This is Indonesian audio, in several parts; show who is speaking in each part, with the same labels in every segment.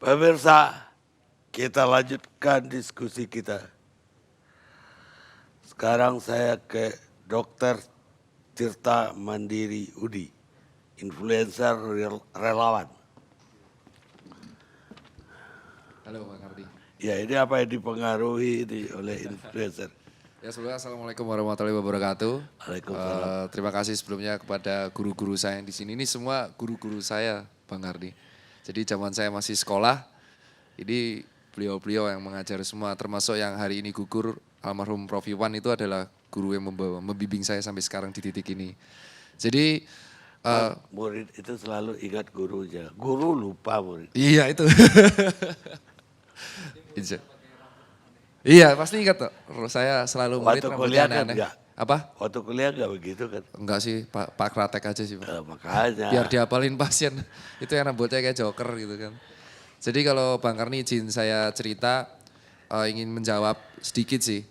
Speaker 1: Pemirsa, kita lanjutkan diskusi kita. Sekarang saya ke Dr. Tirta Mandiri Udi, influencer relawan.
Speaker 2: Halo Bang Kardi.
Speaker 1: Ya, ini apa yang dipengaruhi ini oleh influencer?
Speaker 2: Ya sebelumnya Assalamualaikum warahmatullahi wabarakatuh.
Speaker 1: Waalaikumsalam.
Speaker 2: Terima kasih sebelumnya kepada guru-guru saya yang di sini. Ini semua guru-guru saya Bang Kardi. Jadi zaman saya masih sekolah, ini beliau-beliau yang mengajar semua, termasuk yang hari ini gugur, almarhum Prof. Iwan itu adalah guru yang membimbing saya sampai sekarang di titik ini. Jadi
Speaker 1: Murid itu selalu ingat gurunya. Guru lupa murid.
Speaker 2: iya itu. Iya pasti ingat tuh. Saya selalu murid
Speaker 1: Waktu
Speaker 2: rambutnya
Speaker 1: kuliah kan
Speaker 2: aneh-aneh.
Speaker 1: enggak?
Speaker 2: Apa?
Speaker 1: Waktu kuliah enggak begitu kan?
Speaker 2: Enggak sih, Pak Kratek aja sih Pak.
Speaker 1: Makanya.
Speaker 2: Biar dihafalin pasien, itu yang rambutnya kayak joker gitu kan. Jadi kalau Bang Karni izin saya cerita, ingin menjawab sedikit sih.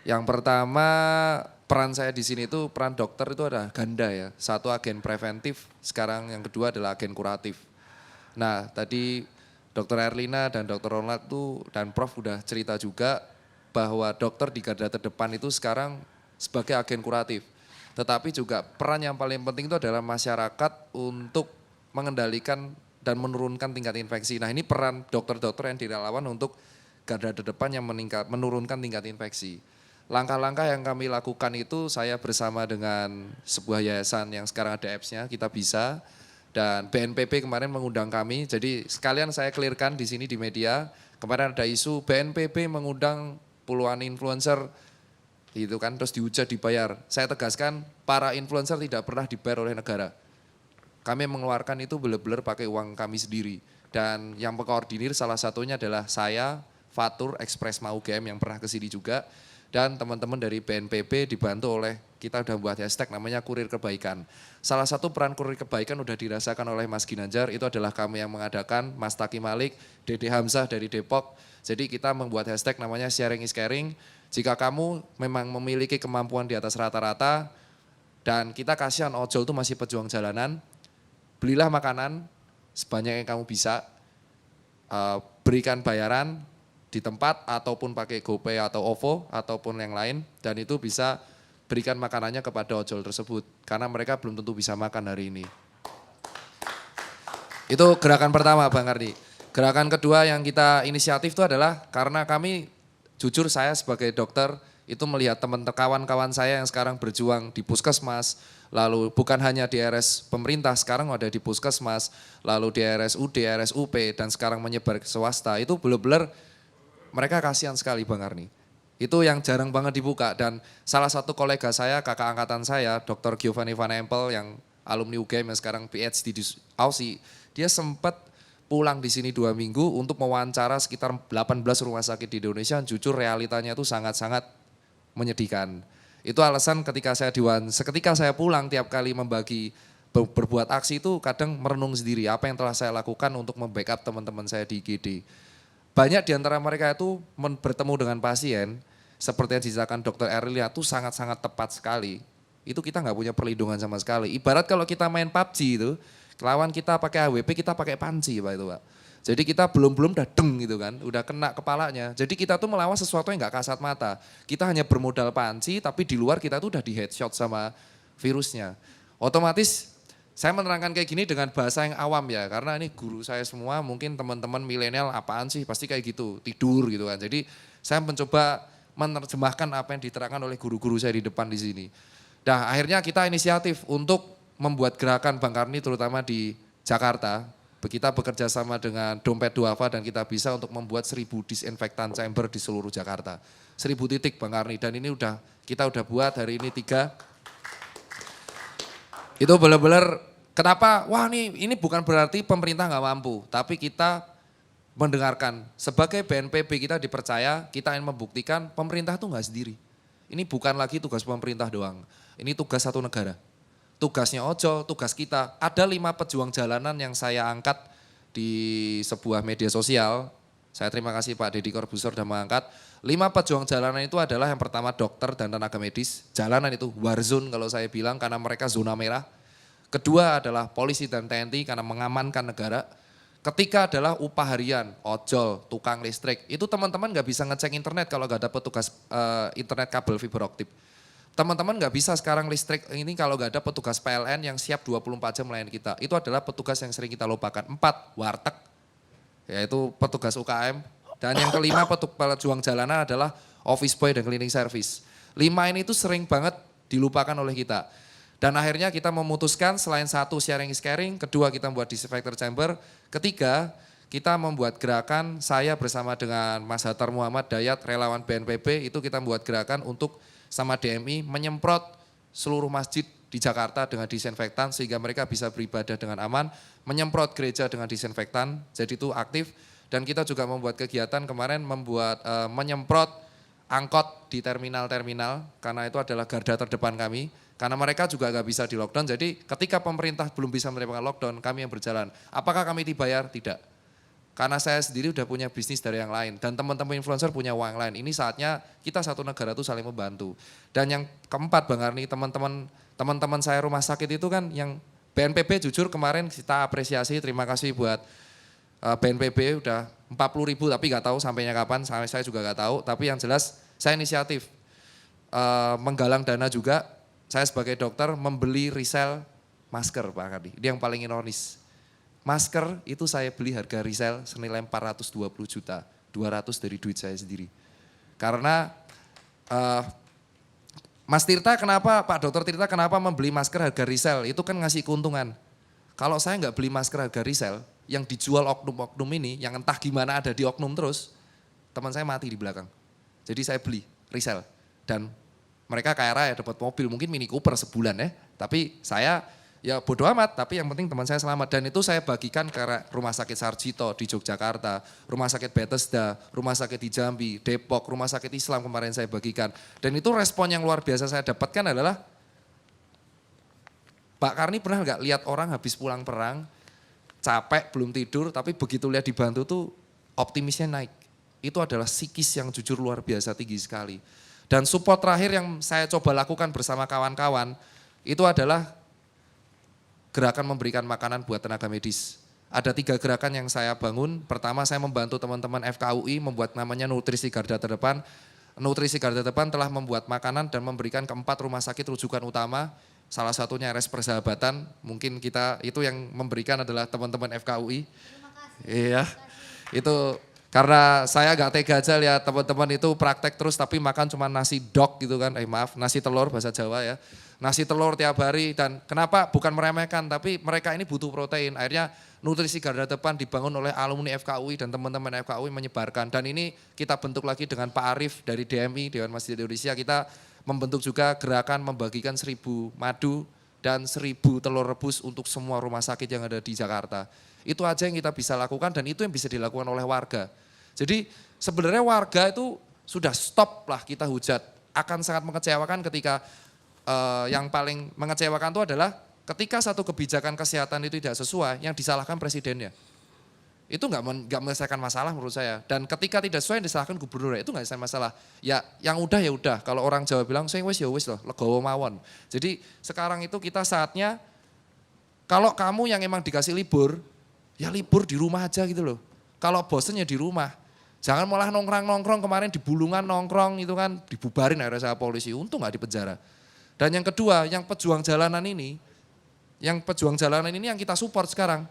Speaker 2: Yang pertama peran saya di sini itu peran dokter itu ada ganda ya. Satu agen preventif, sekarang yang kedua adalah agen kuratif. Nah tadi Dokter Erlina dan Dokter Ronald tuh dan Prof udah cerita juga bahwa dokter di garda terdepan itu sekarang sebagai agen kuratif. Tetapi juga peran yang paling penting itu adalah masyarakat untuk mengendalikan dan menurunkan tingkat infeksi. Nah ini peran dokter-dokter yang direlawan untuk garda terdepan yang menurunkan tingkat infeksi. Langkah-langkah yang kami lakukan itu saya bersama dengan sebuah yayasan yang sekarang ada apps-nya, Kita Bisa. Dan BNPB kemarin mengundang kami, jadi sekalian saya clearkan di sini di media, kemarin ada isu BNPB mengundang puluhan influencer, gitu kan, terus dihujat dibayar. Saya tegaskan, para influencer tidak pernah dibayar oleh negara. Kami mengeluarkan itu benar-benar pakai uang kami sendiri. Dan yang mengkoordinir salah satunya adalah saya, Fatur, Express Mau UGM yang pernah kesini juga, dan teman-teman dari BNPB dibantu oleh kita udah buat hashtag namanya Kurir Kebaikan. Salah satu peran Kurir Kebaikan udah dirasakan oleh Mas Ginanjar, itu adalah kami yang mengadakan, Mas Taki Malik, Dede Hamzah dari Depok. Jadi kita membuat hashtag namanya Sharing is Caring. Jika kamu memang memiliki kemampuan di atas rata-rata, dan kita kasihan ojol itu masih pejuang jalanan, belilah makanan sebanyak yang kamu bisa, berikan bayaran di tempat ataupun pakai GoPay atau OVO ataupun yang lain, dan itu bisa berikan makanannya kepada ojol tersebut karena mereka belum tentu bisa makan hari ini. Itu gerakan pertama Bang Kardi. Gerakan kedua yang kita inisiatif itu adalah karena kami jujur saya sebagai dokter itu melihat kawan-kawan saya yang sekarang berjuang di puskesmas, lalu bukan hanya di RS pemerintah, sekarang ada di puskesmas, lalu di RSUD, RSUP, dan sekarang menyebar ke swasta, itu benar-benar mereka kasihan sekali Bang Karni. Itu yang jarang banget dibuka dan salah satu kolega saya, kakak angkatan saya, Dr. Giovanni Van Empel yang alumni UGM yang sekarang PhD di Aussie, dia sempat pulang di sini 2 minggu untuk mewawancara sekitar 18 rumah sakit di Indonesia, jujur realitanya itu sangat-sangat menyedihkan. Itu alasan ketika saya pulang tiap kali membagi berbuat aksi itu kadang merenung sendiri apa yang telah saya lakukan untuk membackup teman-teman saya di IGD. Banyak di antara mereka itu bertemu dengan pasien, seperti yang diceritakan Dr. Erlia itu sangat-sangat tepat sekali. Itu kita nggak punya perlindungan sama sekali. Ibarat kalau kita main PUBG itu, lawan kita pakai AWP, kita pakai panci Pak itu Pak. Jadi kita belum udah deng gitu kan, udah kena kepalanya. Jadi kita tuh melawan sesuatu yang nggak kasat mata. Kita hanya bermodal panci, tapi di luar kita tuh udah di headshot sama virusnya. Otomatis saya menerangkan kayak gini dengan bahasa yang awam ya, karena ini guru saya semua, mungkin teman-teman milenial apaan sih, pasti kayak gitu, tidur gitu kan. Jadi saya mencoba menerjemahkan apa yang diterangkan oleh guru-guru saya di depan di sini. Nah akhirnya kita inisiatif untuk membuat gerakan Bang Karni terutama di Jakarta. Kita bekerja sama dengan Dompet Duafa dan Kita Bisa untuk membuat 1000 disinfektan chamber di seluruh Jakarta. 1000 titik Bang Karni dan ini kita udah buat hari ini 3. Itu benar-benar kenapa, wah ini bukan berarti pemerintah nggak mampu, tapi kita mendengarkan sebagai BNPB kita dipercaya, kita ingin membuktikan pemerintah itu nggak sendiri. Ini bukan lagi tugas pemerintah doang, ini tugas satu negara. Tugasnya ojol, tugas kita. Ada 5 pejuang jalanan yang saya angkat di sebuah media sosial. Saya terima kasih Pak Deddy Corbuzier sudah mengangkat. 5 pejuang jalanan itu adalah yang pertama dokter dan tenaga medis. Jalanan itu war zone kalau saya bilang karena mereka zona merah. Kedua adalah polisi dan TNI karena mengamankan negara. Ketika adalah upah harian, ojol, tukang listrik, itu teman-teman nggak bisa ngecek internet kalau nggak ada petugas internet kabel fiber optik. Teman-teman nggak bisa sekarang listrik ini kalau nggak ada petugas PLN yang siap 24 jam melayani kita. Itu adalah petugas yang sering kita lupakan. 4, warteg, yaitu petugas UKM. Dan yang kelima pejuang jalanan adalah office boy dan cleaning service. 5 ini tuh sering banget dilupakan oleh kita. Dan akhirnya kita memutuskan selain 1 sharing is caring, kedua kita membuat disinfector chamber, ketiga kita membuat gerakan, saya bersama dengan Mas Hatar Muhammad Dayat, relawan BNPB, itu kita membuat gerakan untuk sama DMI menyemprot seluruh masjid di Jakarta dengan disinfektan sehingga mereka bisa beribadah dengan aman, menyemprot gereja dengan disinfektan, jadi itu aktif. Dan kita juga membuat kegiatan kemarin membuat menyemprot angkot di terminal-terminal karena itu adalah garda terdepan kami. Karena mereka juga nggak bisa di lockdown, jadi ketika pemerintah belum bisa menerapkan lockdown, kami yang berjalan. Apakah kami dibayar? Tidak. Karena saya sendiri udah punya bisnis dari yang lain dan teman-teman influencer punya uang lain. Ini saatnya kita satu negara tuh saling membantu. Dan yang keempat Bang Arni, teman-teman saya rumah sakit itu kan yang BNPB jujur kemarin kita apresiasi, terima kasih buat BNPB udah 40.000 tapi nggak tahu sampainya kapan, saya juga nggak tahu. Tapi yang jelas saya inisiatif menggalang dana juga. Saya sebagai dokter membeli resell masker Pak Arni. Ini yang paling ironis. Masker itu saya beli harga resell senilai 420 juta, 200 dari duit saya sendiri. Karena Mas Tirta kenapa, Pak Dokter Tirta kenapa membeli masker harga resell? Itu kan ngasih keuntungan. Kalau saya nggak beli masker harga resell, yang dijual oknum-oknum ini, yang entah gimana ada di oknum terus, teman saya mati di belakang. Jadi saya beli resell dan mereka kaya raya dapat mobil, mungkin Mini Cooper sebulan ya. Tapi saya ya bodo amat, tapi yang penting teman saya selamat. Dan itu saya bagikan ke Rumah Sakit Sarjito di Yogyakarta, Rumah Sakit Bethesda, Rumah Sakit di Jambi, Depok, Rumah Sakit Islam kemarin saya bagikan. Dan itu respon yang luar biasa saya dapatkan adalah, Pak Karni pernah nggak lihat orang habis pulang perang, capek, belum tidur, tapi begitu lihat dibantu tuh optimisnya naik. Itu adalah psikis yang jujur luar biasa tinggi sekali. Dan support terakhir yang saya coba lakukan bersama kawan-kawan, itu adalah gerakan memberikan makanan buat tenaga medis. Ada 3 gerakan yang saya bangun. Pertama saya membantu teman-teman FKUI membuat namanya Nutrisi Garda Terdepan. Nutrisi Garda Terdepan telah membuat makanan dan memberikan ke 4 rumah sakit rujukan utama. Salah satunya RS Persahabatan, mungkin kita itu yang memberikan adalah teman-teman FKUI.
Speaker 3: Terima kasih.
Speaker 2: Iya, itu karena saya gak tega aja lihat teman-teman itu praktek terus tapi makan cuma nasi dok gitu kan, maaf nasi telur bahasa Jawa ya. Nasi telur tiap hari dan kenapa bukan meremehkan tapi mereka ini butuh protein. Akhirnya Nutrisi Garda Depan dibangun oleh alumni FKUI dan teman-teman FKUI menyebarkan. Dan ini kita bentuk lagi dengan Pak Arief dari DMI, Dewan Masjid Indonesia. Kita membentuk juga gerakan membagikan 1.000 madu dan 1.000 telur rebus untuk semua rumah sakit yang ada di Jakarta. Itu aja yang kita bisa lakukan dan itu yang bisa dilakukan oleh warga. Jadi sebenarnya warga itu sudah stop lah kita hujat. Akan sangat mengecewakan ketika yang paling mengecewakan itu adalah ketika satu kebijakan kesehatan itu tidak sesuai, yang disalahkan presidennya. Itu nggak menyelesaikan masalah menurut saya. Dan ketika tidak sesuai yang disalahkan gubernur, itu nggak selesai masalah. Ya yang udah ya udah. Kalau orang Jawa bilang, sing wis ya wis loh, legowo mawon. Jadi sekarang itu kita saatnya, kalau kamu yang emang dikasih libur, ya libur di rumah aja gitu loh. Kalau bosen ya di rumah. Jangan malah nongkrong-nongkrong, kemarin di Bulungan nongkrong itu kan dibubarin akhirnya sama polisi, untung nggak di penjara. Dan yang kedua, yang pejuang jalanan ini yang kita support sekarang.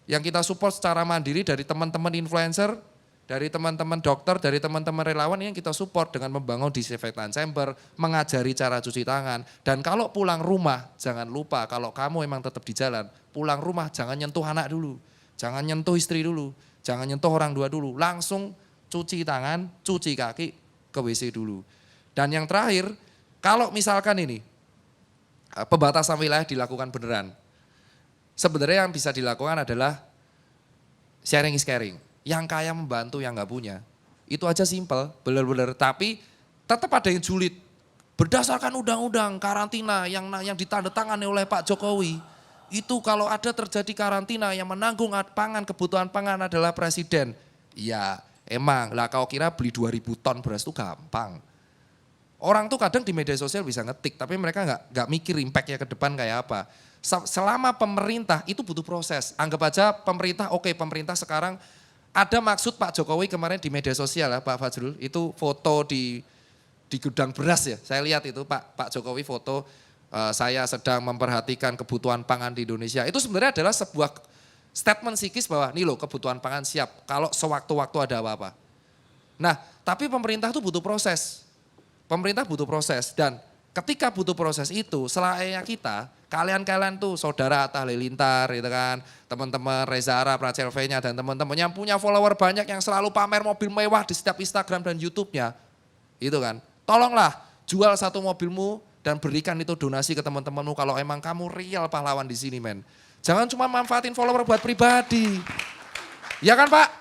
Speaker 2: Yang kita support secara mandiri dari teman-teman influencer, dari teman-teman dokter, dari teman-teman relawan yang kita support dengan membangun disinfektan chamber, mengajari cara cuci tangan. Dan kalau pulang rumah, jangan lupa kalau kamu emang tetap di jalan, pulang rumah jangan nyentuh anak dulu, jangan nyentuh istri dulu, jangan nyentuh orang tua dulu, langsung cuci tangan, cuci kaki, ke WC dulu. Dan yang terakhir, kalau misalkan ini, pembatasan wilayah dilakukan beneran, sebenarnya yang bisa dilakukan adalah sharing is caring. Yang kaya membantu yang nggak punya. Itu aja simpel, benar-benar. Tapi tetap ada yang julid. Berdasarkan undang-undang karantina yang ditandatangani oleh Pak Jokowi. Itu kalau ada terjadi karantina yang menanggung kebutuhan pangan adalah presiden. Ya emang, lah kau kira beli 2.000 ton beras itu gampang. Orang tuh kadang di media sosial bisa ngetik, tapi mereka nggak mikir impactnya ke depan kayak apa. Selama pemerintah itu butuh proses. Anggap aja pemerintah, oke, pemerintah sekarang ada maksud Pak Jokowi kemarin di media sosial ya Pak Fajrul, itu foto di gudang beras ya. Saya lihat itu Pak Jokowi foto saya sedang memperhatikan kebutuhan pangan di Indonesia. Itu sebenarnya adalah sebuah statement psikis bahwa nih loh kebutuhan pangan siap kalau sewaktu-waktu ada apa-apa. Nah, tapi pemerintah itu butuh proses. Pemerintah butuh proses dan ketika butuh proses itu, selayaknya kita, kalian tuh saudara Atta Halilintar gitu kan, teman-teman Reza Arab, Rachel V-nya dan teman-teman yang punya follower banyak yang selalu pamer mobil mewah di setiap Instagram dan YouTube-nya. Itu kan, tolonglah jual satu mobilmu dan berikan itu donasi ke teman-temanmu kalau emang kamu real pahlawan di sini men. Jangan cuma manfaatin follower buat pribadi. Ya kan Pak?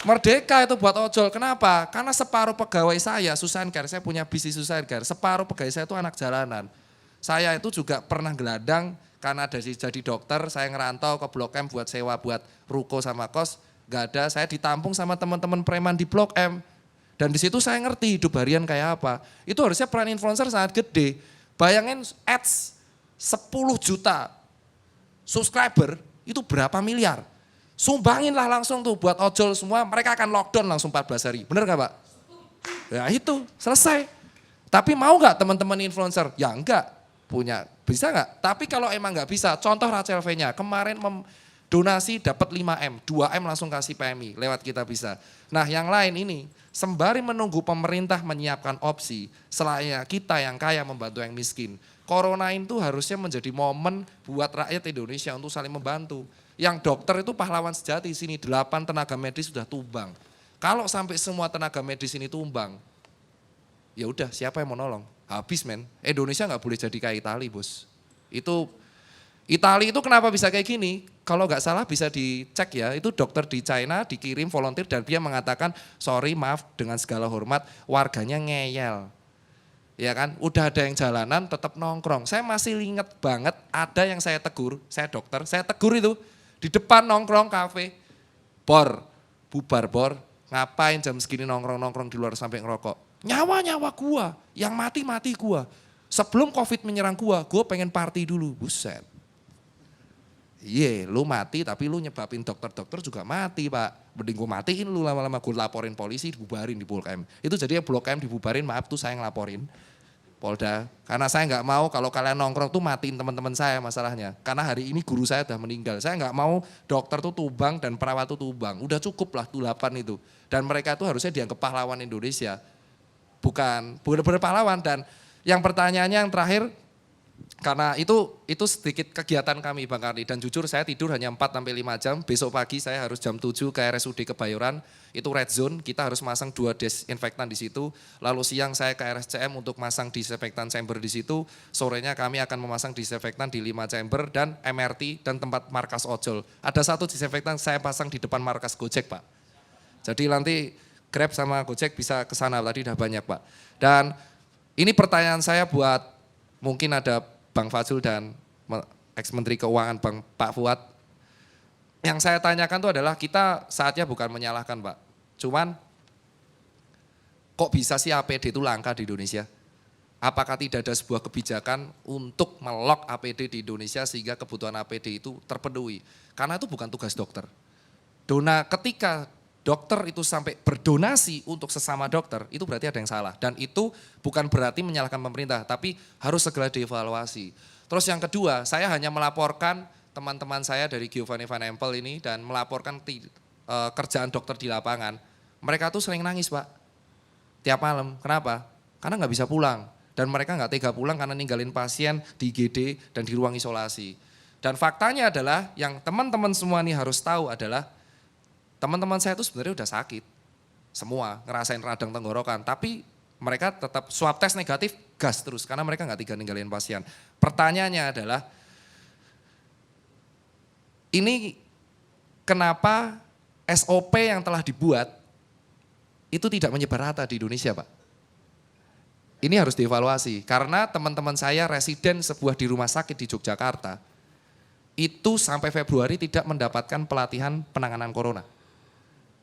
Speaker 2: Merdeka itu buat ojol, kenapa? Karena separuh pegawai saya, Susan Care, saya punya bisnis Susan Care, separuh pegawai saya itu anak jalanan. Saya itu juga pernah geladang, karena dari jadi dokter, saya ngerantau ke Blok M buat sewa, buat ruko sama kos, gak ada, saya ditampung sama teman-teman preman di Blok M. Dan di situ saya ngerti hidup harian kayak apa. Itu harusnya peran influencer sangat gede. Bayangin ads 10 juta subscriber, itu berapa miliar? Sumbanginlah langsung tuh buat ojol semua, mereka akan lockdown langsung 14 hari. Bener gak Pak? Ya itu, selesai. Tapi mau gak teman-teman influencer? Ya enggak, punya, bisa gak? Tapi kalau emang gak bisa, contoh Rachel V-nya, kemarin donasi dapat 5M, 2M langsung kasih PMI, lewat kita bisa. Nah yang lain ini, sembari menunggu pemerintah menyiapkan opsi, selayaknya kita yang kaya membantu yang miskin. Corona itu harusnya menjadi momen buat rakyat Indonesia untuk saling membantu. Yang dokter itu pahlawan sejati di sini, 8 tenaga medis sudah tumbang. Kalau sampai semua tenaga medis ini tumbang, ya udah siapa yang mau nolong? Habis men, Indonesia nggak boleh jadi kayak Itali bos. Itu, Itali itu kenapa bisa kayak gini? Kalau nggak salah bisa dicek ya, itu dokter di China dikirim volunteer dan dia mengatakan, sorry maaf dengan segala hormat, warganya ngeyel. Ya kan, udah ada yang jalanan tetap nongkrong. Saya masih ingat banget ada yang saya tegur, saya dokter, saya tegur itu. Di depan nongkrong kafe, bubar bor, ngapain jam segini nongkrong di luar sampai ngerokok. Nyawa gua, yang mati gua. Sebelum COVID menyerang gua pengen party dulu, buset. Iya, lu mati tapi lu nyebabin dokter-dokter juga mati Pak. Mending gua matiin lu lama-lama, gua laporin polisi, dibubarin di Blok M. Itu jadinya Blok M dibubarin, maaf tuh saya ngelaporin. Polda, karena saya nggak mau kalau kalian nongkrong tuh matiin teman-teman saya masalahnya. Karena hari ini guru saya udah meninggal, saya nggak mau dokter tuh tumbang dan perawat tuh tumbang. Udah cukup lah tuh 8 itu. Dan mereka tuh harusnya dianggap pahlawan Indonesia. Bukan benar-benar pahlawan. Dan yang pertanyaannya yang terakhir, karena itu sedikit kegiatan kami Bang Karni. Dan jujur saya tidur hanya 4-5 jam, besok pagi saya harus jam 7 ke RSUD Kebayoran. Itu red zone, kita harus masang 2 desinfektan di situ. Lalu siang saya ke RSCM untuk masang disinfektan chamber di situ. Sorenya kami akan memasang disinfektan di 5 chamber dan MRT dan tempat markas ojol. Ada 1 disinfektan saya pasang di depan markas Gojek Pak. Jadi nanti Grab sama Gojek bisa ke sana, tadi udah banyak Pak. Dan ini pertanyaan saya buat mungkin ada Bang Fajrul dan ex-menteri keuangan Pak Fuad. Yang saya tanyakan itu adalah kita saatnya bukan menyalahkan Pak. Cuman kok bisa sih APD itu langka di Indonesia? Apakah tidak ada sebuah kebijakan untuk melok APD di Indonesia sehingga kebutuhan APD itu terpenuhi? Karena itu bukan tugas dokter. Ketika dokter itu sampai berdonasi untuk sesama dokter, itu berarti ada yang salah. Dan itu bukan berarti menyalahkan pemerintah, tapi harus segera dievaluasi. Terus yang kedua, saya hanya melaporkan teman-teman saya dari Giovanni Van Empel ini dan melaporkan kerjaan dokter di lapangan. Mereka tuh sering nangis Pak, tiap malam. Kenapa? Karena nggak bisa pulang. Dan mereka nggak tega pulang karena ninggalin pasien di IGD dan di ruang isolasi. Dan faktanya adalah yang teman-teman semua ini harus tahu adalah teman-teman saya itu sebenarnya udah sakit. Semua ngerasain radang tenggorokan. Tapi mereka tetap swab test negatif, gas terus. Karena mereka nggak tega ninggalin pasien. Pertanyaannya adalah, ini kenapa SOP yang telah dibuat itu tidak menyebar rata di Indonesia Pak? Ini harus dievaluasi. Karena teman-teman saya residen sebuah di rumah sakit di Yogyakarta, itu sampai Februari tidak mendapatkan pelatihan penanganan corona.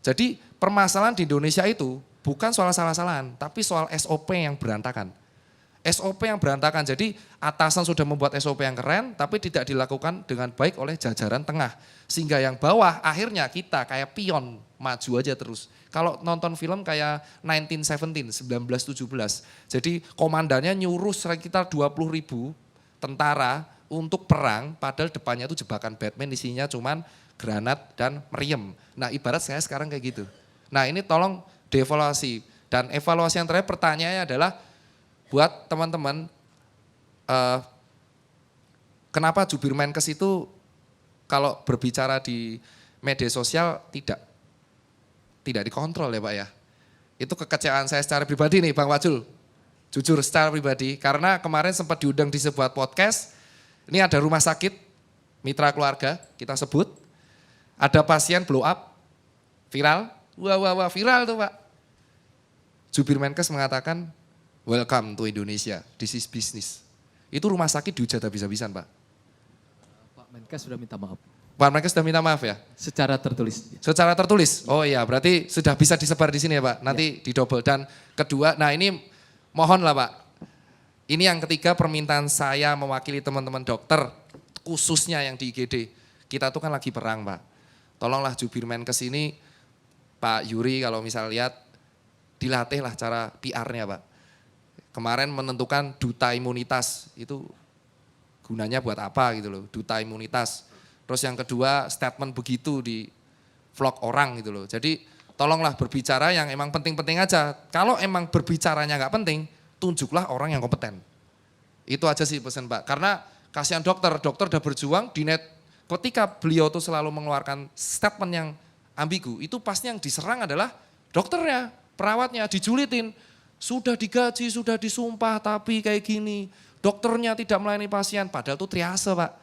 Speaker 2: Jadi permasalahan di Indonesia itu bukan soal salah-salahan, tapi soal SOP yang berantakan. SOP yang berantakan. Jadi atasan sudah membuat SOP yang keren tapi tidak dilakukan dengan baik oleh jajaran tengah. Sehingga yang bawah akhirnya kita kayak pion maju aja terus. Kalau nonton film kayak 1917, 1917. Jadi komandannya nyuruh sekitar 20.000 tentara untuk perang padahal depannya itu jebakan Batman, isinya cuman granat dan meriam. Nah ibarat saya sekarang kayak gitu. Nah ini tolong dievaluasi. Dan evaluasi yang terakhir pertanyaannya adalah buat teman-teman, kenapa jubir Menkes itu kalau berbicara di media sosial tidak dikontrol ya Pak ya. Itu kekecewaan saya secara pribadi nih Bang Wajul. Jujur secara pribadi, karena kemarin sempat diundang di sebuah podcast, ini ada rumah sakit, mitra keluarga, kita sebut, ada pasien blow up, viral, wah viral tuh Pak. Jubir Menkes mengatakan, welcome to Indonesia, this is business. Itu rumah sakit dihujat habis-habisan Pak.
Speaker 3: Pak Menkes sudah minta maaf.
Speaker 2: Pak Menkes sudah minta maaf ya?
Speaker 3: Secara tertulis.
Speaker 2: Secara tertulis? Oh iya, berarti sudah bisa disebar di sini ya Pak, nanti didobel. Dan kedua, nah ini mohon lah Pak, ini yang ketiga permintaan saya mewakili teman-teman dokter, khususnya yang di IGD. Kita tuh kan lagi perang Pak, tolonglah jubir Menkes ini, Pak Yuri kalau misal lihat, dilatihlah cara PR-nya Pak. Kemarin menentukan duta imunitas, itu gunanya buat apa gitu loh, duta imunitas. Terus yang kedua statement begitu di vlog orang gitu loh. Jadi tolonglah berbicara yang emang penting-penting aja. Kalau emang berbicaranya nggak penting, tunjuklah orang yang kompeten. Itu aja sih pesan Pak. Karena kasihan dokter udah berjuang di net. Ketika beliau tuh selalu mengeluarkan statement yang ambigu, itu pasti yang diserang adalah dokternya, perawatnya, dijulitin. Sudah digaji, sudah disumpah, tapi kayak gini. Dokternya tidak melayani pasien, padahal itu triase Pak.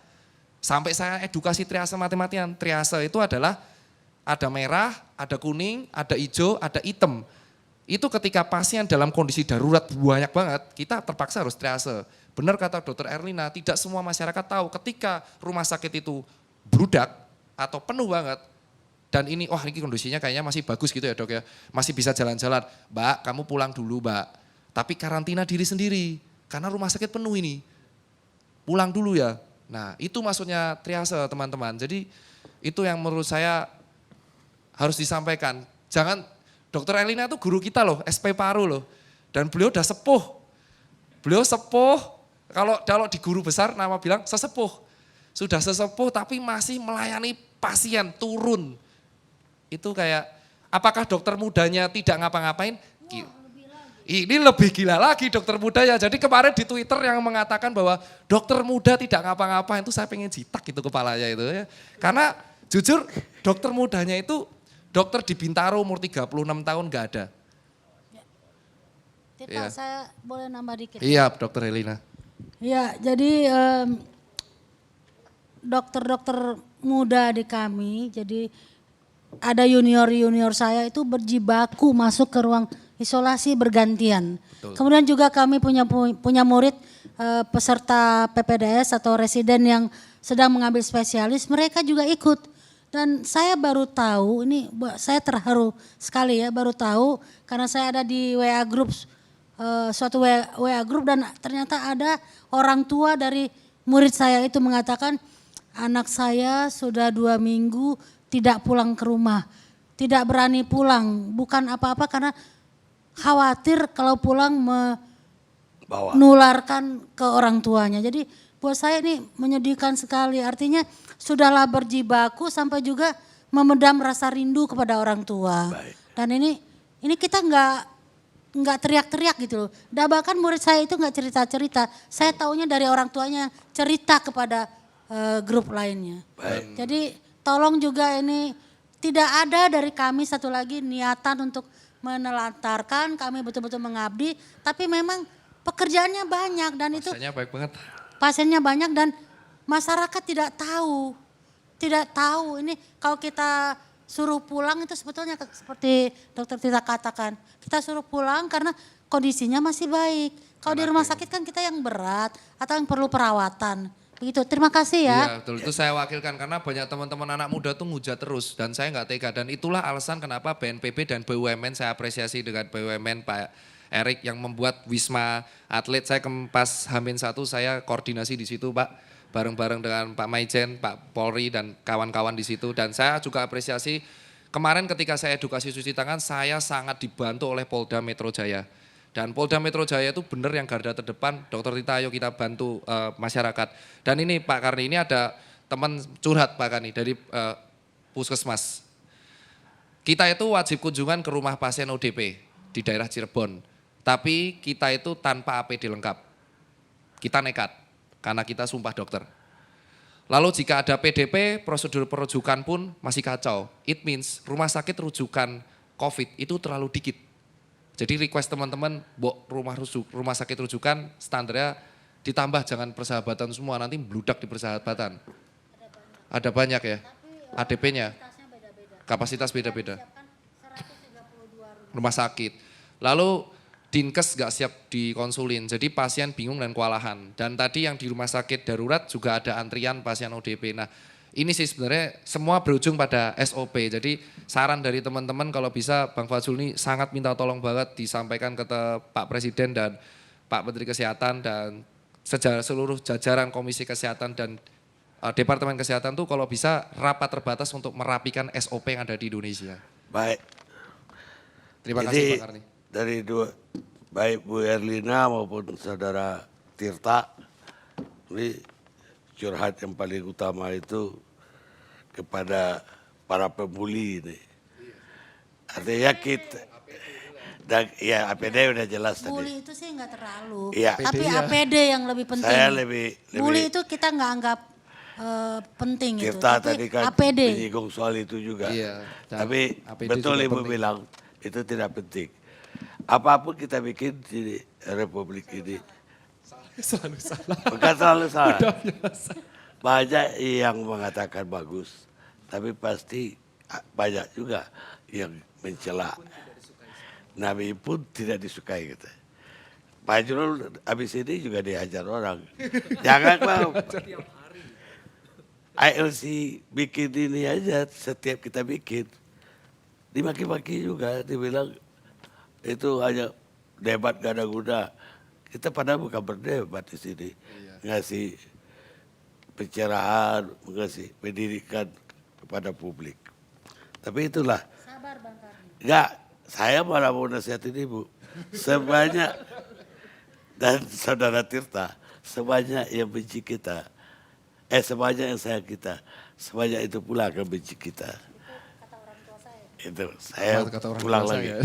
Speaker 2: Sampai saya edukasi triase mati-matian. Triase itu adalah ada merah, ada kuning, ada hijau, ada hitam. Itu ketika pasien dalam kondisi darurat banyak banget, kita terpaksa harus triase. Benar kata Dokter Erlina, tidak semua masyarakat tahu ketika rumah sakit itu bludak atau penuh banget. Dan ini, wah ini kondisinya kayaknya masih bagus gitu ya dok ya. Masih bisa jalan-jalan. Mbak, kamu pulang dulu mbak. Tapi karantina diri sendiri. Karena rumah sakit penuh ini. Pulang dulu ya. Nah itu maksudnya triase teman-teman. Jadi itu yang menurut saya harus disampaikan. Jangan, Dokter Elina itu guru kita loh, SP Paru loh. Dan beliau udah sepuh. Beliau sepuh, kalau di guru besar nama bilang sesepuh. Sudah sesepuh tapi masih melayani pasien turun. Itu kayak, apakah dokter mudanya tidak ngapa-ngapain? Ini lebih gila lagi dokter muda ya. Jadi kemarin di Twitter yang mengatakan bahwa dokter muda tidak ngapa-ngapain itu saya pengen jitak gitu kepalanya itu ya. Karena jujur dokter mudanya itu dokter di Bintaro umur 36 tahun gak ada.
Speaker 4: Tita, saya boleh nambah dikit?
Speaker 2: Iya dokter Helena.
Speaker 4: Ya jadi dokter-dokter muda di kami, jadi ada junior-junior saya itu berjibaku masuk ke ruang isolasi bergantian.
Speaker 2: Betul.
Speaker 4: Kemudian juga kami punya murid peserta PPDS atau residen yang sedang mengambil spesialis, mereka juga ikut. Dan saya baru tahu, ini saya terharu sekali ya, baru tahu karena saya ada di WA group, suatu WA group dan ternyata ada orang tua dari murid saya itu mengatakan, anak saya sudah 2 minggu tidak pulang ke rumah, tidak berani pulang, bukan apa-apa karena khawatir kalau pulang menularkan ke orang tuanya. Jadi buat saya ini menyedihkan sekali, artinya sudahlah berjibaku sampai juga memendam rasa rindu kepada orang tua.
Speaker 1: Baik.
Speaker 4: Dan ini kita nggak teriak-teriak gitu loh. Dan bahkan murid saya itu nggak cerita-cerita, saya taunya dari orang tuanya cerita kepada grup lainnya.
Speaker 1: Baik.
Speaker 4: Jadi tolong juga ini tidak ada dari kami satu lagi niatan untuk menelantarkan, kami betul-betul mengabdi, tapi memang pekerjaannya banyak dan itu
Speaker 2: Pasiennya baik banget.
Speaker 4: pasiennya banyak dan masyarakat tidak tahu ini kalau kita suruh pulang itu sebetulnya seperti dokter Tita katakan, kita suruh pulang karena kondisinya masih baik. Kalau di rumah sakit kan kita yang berat atau yang perlu perawatan. Begitu, terima kasih ya.
Speaker 2: Iya betul, itu saya wakilkan karena banyak teman-teman anak muda tuh ngujat terus dan saya nggak tega. Dan itulah alasan kenapa BNPB dan BUMN saya apresiasi dengan BUMN Pak Erik yang membuat Wisma Atlet. Saya pas H-1 saya koordinasi di situ Pak, bareng-bareng dengan Pak Maijen, Pak Polri dan kawan-kawan di situ. Dan saya juga apresiasi kemarin ketika saya edukasi cuci tangan, saya sangat dibantu oleh Polda Metro Jaya. Dan Polda Metro Jaya itu benar yang garda terdepan, Dokter Tita ayo kita bantu masyarakat. Dan ini Pak Karni, ini ada teman curhat Pak Karni dari Puskesmas. Kita itu wajib kunjungan ke rumah pasien ODP di daerah Cirebon. Tapi kita itu tanpa APD lengkap. Kita nekat karena kita sumpah dokter. Lalu jika ada PDP, prosedur perujukan pun masih kacau. It means rumah sakit rujukan COVID itu terlalu dikit. Jadi request teman-teman, rumah sakit rujukan standarnya ditambah, jangan persahabatan semua, nanti bludak di persahabatan. Ada banyak ya, ADP-nya, kapasitas beda-beda. Rumah sakit. Lalu Dinkes gak siap dikonsulin, jadi pasien bingung dan kewalahan. Dan tadi yang di rumah sakit darurat juga ada antrian pasien ODP. Nah ini sih sebenarnya semua berujung pada SOP. Jadi saran dari teman-teman kalau bisa Bang Fajrul ini sangat minta tolong banget disampaikan ke Pak Presiden dan Pak Menteri Kesehatan dan seluruh jajaran Komisi Kesehatan dan Departemen Kesehatan tuh kalau bisa rapat terbatas untuk merapikan SOP yang ada di Indonesia.
Speaker 1: Baik.
Speaker 2: Terima
Speaker 1: Jadi,
Speaker 2: kasih Pak Karni.
Speaker 1: dari baik Bu Erlina maupun Saudara Tirta, ini curhat yang paling utama itu kepada para pembuli ini. Artinya kita, dan ya APD udah jelas tadi.
Speaker 4: Bully itu sih nggak terlalu,
Speaker 1: Iya.
Speaker 4: tapi APD yang lebih penting.
Speaker 1: Saya lebih
Speaker 4: Bully itu kita nggak anggap penting itu,
Speaker 1: Tirta
Speaker 4: tapi
Speaker 1: tadi kan
Speaker 4: APD.
Speaker 1: menyinggung soal itu juga.
Speaker 2: Iya, dan
Speaker 1: Tapi
Speaker 2: APD
Speaker 1: betul
Speaker 2: juga
Speaker 1: Ibu
Speaker 2: penting.
Speaker 1: bilang itu tidak penting. Apapun kita bikin di Republik ini,
Speaker 2: Selalu salah.
Speaker 1: bukan selalu salah. Banyak yang mengatakan bagus, tapi pasti banyak juga yang mencela. Nabi pun tidak disukai gitu. Pak Jurul habis ini juga dihajar orang. Jangan mau. ILC bikin ini aja, setiap kita bikin. Dimaki-maki juga, dibilang itu hanya debat gak ada guna. Kita padahal bukan berdebat di sini. Ngasih pencerahan, ngasih pendidikan kepada publik. Tapi itulah.
Speaker 4: Sabar Bang Karni.
Speaker 1: Enggak, saya malah mau nasihatin Ibu. Sebanyak, dan Saudara Tirta, sebanyak yang benci kita, sebanyak yang sayang kita, sebanyak itu pula akan benci kita.
Speaker 4: Kata orang tua saya.
Speaker 1: Itu, saya
Speaker 2: Kata orang
Speaker 1: pulang
Speaker 2: tua
Speaker 1: lagi.
Speaker 2: saya.